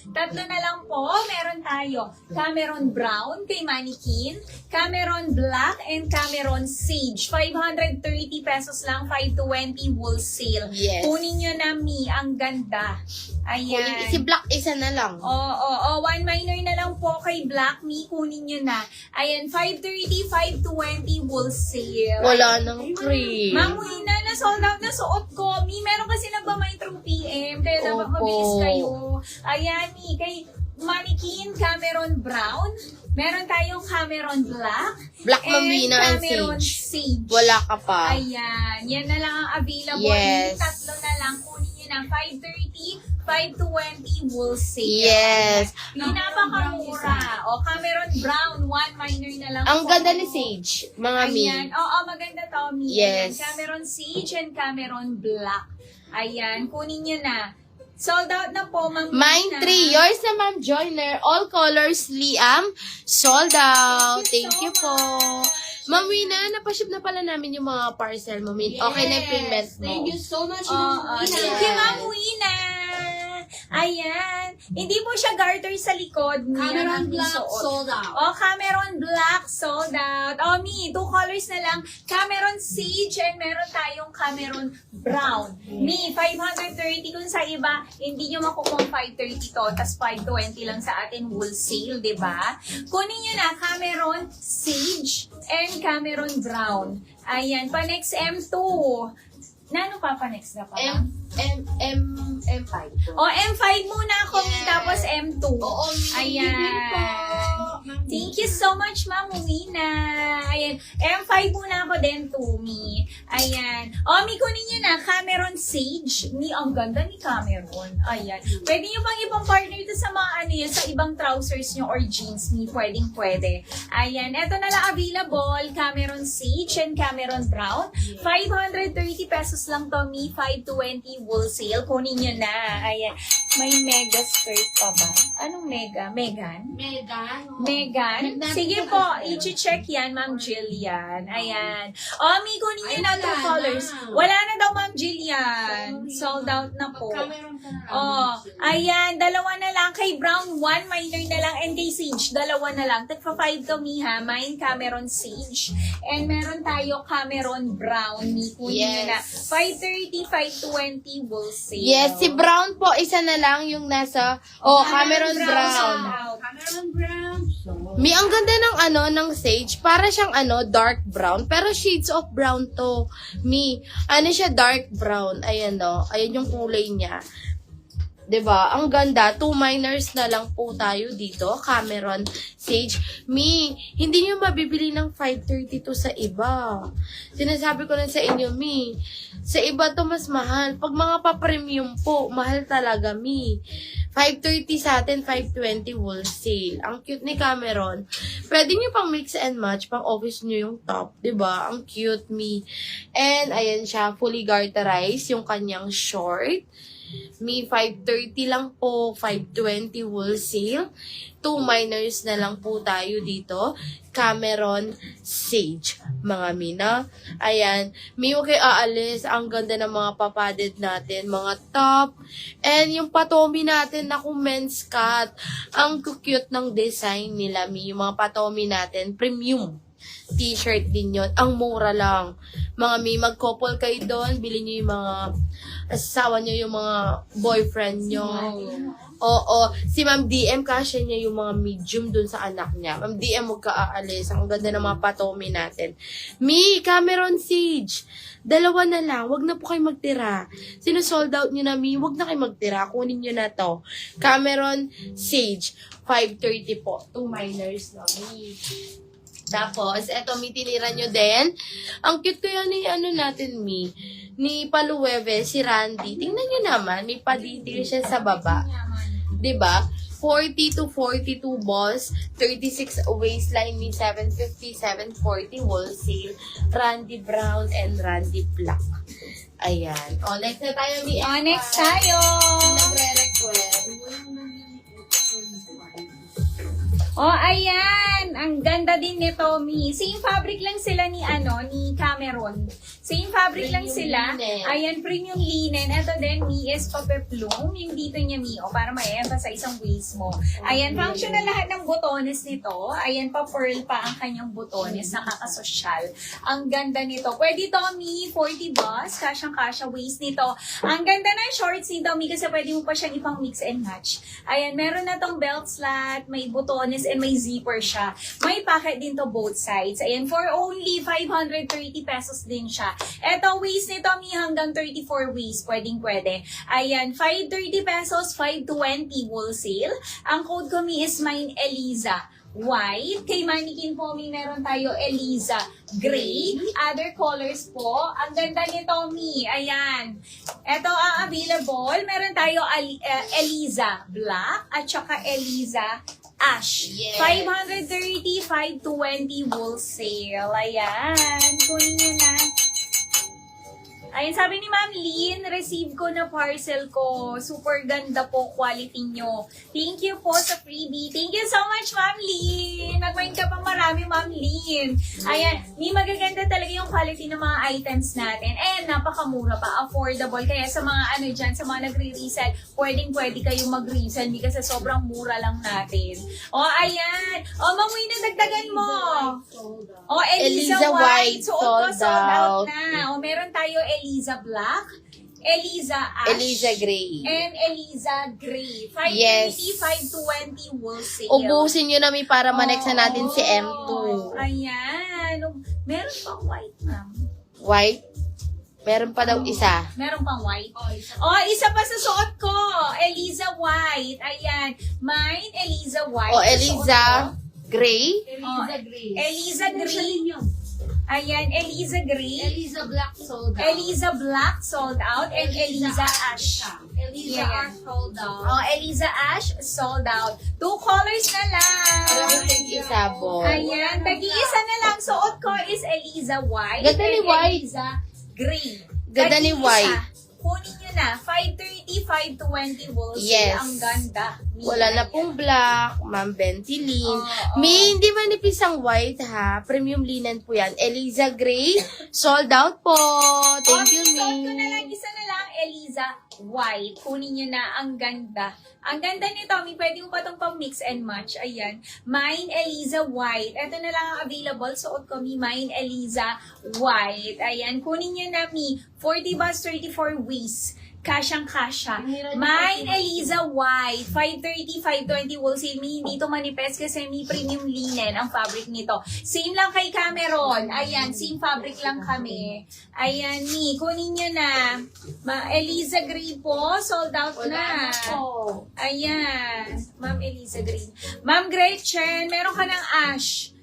Tatlo na lang po. Meron tayo Cameron Brown kay Mannequin, Cameron Black, and Cameron Sage. 530 pesos lang, 520 wholesale. Yes. Kunin nyo na, Mi. Ang ganda. Ayan. Si Black isa na lang. One minor na lang po kay Black Me, kunin nyo na. Ayan, 530, 520 wholesale. Wala nang cream. Ma'am, na sold out na suot ko. Mi, meron kasi nagmamay through PM, kaya dapat Opo. mabilis kayo. Ayan, Mi, kay Mannequin, Cameron Brown. Meron tayong Cameron Black. Black and Mamina and Cameron Sage. Sage. Wala ka pa. Ayan, yan na lang ang available. Yes. Mi, tatlo na lang. Kunin nyo na 530, 520 wholesale. Yes. Napakamura. O, Cameron Brown, one minor na lang. Ang po. ganda ni Sage, mga mi. Ayan. Oo, maganda to, Mi. Yes. Ayan, Cameron Sage and Cameron Black. Ayan, kunin nyo na. Sold out na po, Ma'am. Mine Mina. 3. Yours na, Ma'am Joyner. All colors, Liam. Sold out. Thank you po. Ma'am Wina, napaship na pala namin yung mga parcel mo. Okay na yung payment mo. Thank you so much, Oo, Ma'am Wina. thank you, Ma'am Wina. Ayan. Hindi po siya garter sa likod. Mi, ang Cameron aking Black suot. sold out. Oh, Cameron Black sold out. Oh, Mi, 2 colors na lang. Cameron Sage and meron tayong Cameron Brown. Mi, 530 kung sa iba, hindi nyo makukuha 530 to, tas 520 lang sa atin wholesale, di ba? Kunin nyo na Cameron Sage and Cameron Brown. Ayan, pa next M2. Nano pa next na pa? M5. O, M5 muna ako, Mi, Yes. tapos M2. Oo, Mi. Ayan. Thank you so much, Ma'am Wina. Ayan. M5 muna ako din, Tumi. Ayan. O, Mi, kunin nyo na. Cameron Sage. Mi, ang ganda ni Cameron. Ayan. Pwede nyo bang ibang partner ito sa mga ano yan, sa ibang trousers nyo or jeans, Mi? Pwedeng pwede. Ayan. Ito na lang available. Cameron Sage and Cameron Brown. 530 pesos lang to, Mi. 520 wholesale. Kunin nyo na. Ayan. May mega skirt pa ba? Anong mega? Megan? Megan. Megan? Sige po, i-check yan, Ma'am Jillian. Ayan. O, Mi, kunin nyo na 2 colors. Wala na daw, Ma'am Jillian. Sold out na po. Cameron ka na lang. Oh, ayan, dalawa na lang. Kay Brown, 1 minor na lang. And kay Sage, dalawa na lang. Tagpa 5 to, Mi, ha? Mine, Cameron Sage. And meron tayo Cameron Brown, Mi. Kunin nyo na. Yes. 530, 520 wholesale. Yes, si Brown po, isa na lang yung nasa, Cameron Brown. sold out. Cameron Brown. Mi, ang ganda ng ng Sage. Para siyang dark brown. Pero shades of brown to. Mi, siya dark brown. Ayan ayan yung kulay niya. 'Di ba? Ang ganda. 2 minors na lang po tayo dito. Cameron Sage. Mi, hindi niyo mabibili ng 532 sa iba. Sinasabi ko lang sa inyo, Mi. Sa iba to mas mahal. Pag mga pa-premium po, mahal talaga, Mi. 530 sa atin, 520 wholesale. Ang cute ni Cameron. Pwede niyo pang mix and match, pang office niyo yung top. 'Di ba? Ang cute, Mi. And, ayan siya, fully garterized, yung kanyang short. Mi, 530 lang po, 520 wholesale. 2 minors na lang po tayo dito. Cameron Sage, mga mina. Ayan. Mi, huwag kayo aalis. Ang ganda ng mga papaded natin. Mga top. And yung patomi natin na kung men's cut. Ang cute ng design nila, Mi. Yung mga patomi natin, premium t-shirt din yun. Ang mura lang. Mga Mi, mag-couple kayo doon. Bili nyo yung mga asawa nyo, yung mga boyfriend nyo. Oo. Si Ma'am DM, kasya niya yung mga medium dun sa anak niya. Ma'am DM, huwag ka aalis. Ang ganda ng mga patomi natin. Mi, Cameron Sage. Dalawa na lang. Huwag na po kayo magtira. Sino-sold out nyo na, Mi? Huwag na kayo magtira. Kunin nyo na to. Cameron Sage. 530 po. 2 minors na, Mi. Tapos, eto, Mi, tinira nyo din. Ang cute kaya ni, natin, Mi, ni Paluweve, si Randy. Tingnan nyo naman, may pa-detail siya sa baba. 'Di ba? 40 to 42 balls, 36 waistline, Mi, 750, 740 wholesale, Randy Brown and Randy Black. Ayan. O, next na tayo, Mi. Next tayo. Nagre-request. Oh, ayan. ang ganda din nito, Mi. Same fabric lang sila ni Cameron. Same fabric lang Premium sila. linen. Ayan, premium linen. Ito din, Mi, is papeplum. Yung dito niya, Mi, para ma-emphasize ang waist mo. Ayan, functional lahat ng botones nito. Ayan, pa-pearl pa ang kanyang botones. Nakakasosyal. Ang ganda nito. Pwede to, Mi, 40 bucks. Kasyang-kasya waist nito. Ang ganda ng shorts nito, Mi, kasi pwede mo pa siyang ipang mix and match. Ayan, meron na tong belt slat, may botones, and may zipper siya. May pocket din to both sides. Ayan, for only 530 pesos din siya. Eto, waist nito, Mi, hanggang 34 waist. Pwedeng-pwede. Ayan, 530 pesos, 520 wholesale. Ang code ko, Mi, is mine Eliza white. Kay Mannequin po, Mi, meron tayo Eliza gray. Other colors po. Ang ganda nito, Mi. Ayan. Ito ang available. Meron tayo Eliza black at saka Eliza ash. Yes. 530, 520 wholesale. Ayan. Kunin nyo na. Ayun, sabi ni Ma'am Lynn, receive ko na parcel ko. Super ganda po quality nyo. Thank you po sa freebie. Thank you so much, Ma'am Lynn. Nag-mind ka pa marami, Ma'am Lynn. Ayan, may magaganda talaga yung quality ng mga items natin. And napakamura pa, affordable. Kaya sa mga dyan, sa mga nagre-resell, pwede kayong mag-resell kasi sobrang mura lang natin. O, ayan. O, Ma'am Wayne, dagdagan mo. O, Eliza Eliza White. White, Suot ko, sold sold out out. na. O, meron tayo Eliza Black, Eliza Ash, Eliza Gray. and Eliza Gray. 580, Yes. 520 wholesale. Ubusin nyo na, Mi, para ma-next na natin si M2. Ayan. Meron pang white, ma'am. White? Meron pa daw isa. Meron pang white. Isa pa sa suot ko. Eliza White. Ayan. Mine, Eliza White. O, Sa suot Eliza ko. Gray? Eliza Gray. Eliza Gray. Ayan, Eliza Gray. Eliza Black sold out. Eliza Black sold out. And Eliza Ash. Eliza Yeah. Ash sold out. Eliza Ash sold out. 2 colors na lang. Parang tig-isabong. Ayan, tag-iisa na lang. Suot ko is Eliza White. Ganda ni and White. Eliza Gray. Ganda ni Tag-iisa. White. Kunin nyo na. 530, 520 wholesale. Yes. Ang ganda. Wala na pong black, Ma'am Bentilin. Oo. May hindi manipis ang white ha. Premium linen po yan. Eliza Gray, sold out po. Thank you, Suot ko na lang. Mi. Isa na lang. Eliza White. Kunin nyo na. Ang ganda. Ang ganda nito. May pwede mo pa itong pang mix and match. Ayan. Mine Eliza White. Ito na lang ang available. Suot ko, Mi. Mine Eliza White. Ayan. Kunin nyo na, Mi. 40 bus, 34 waist. Kasyang-kasya. Mine Eliza White. 530, 520 wholesale. Mi, hindi ito manifest kasi mi premium linen ang fabric nito. Same lang kay Cameron. Ayan, same fabric lang kami. Ayan, Mi, kunin nyo na. Eliza Gray po, sold out na. Ayan, Ma'am Eliza Gray. Ma'am Gretchen, meron ka ng ash.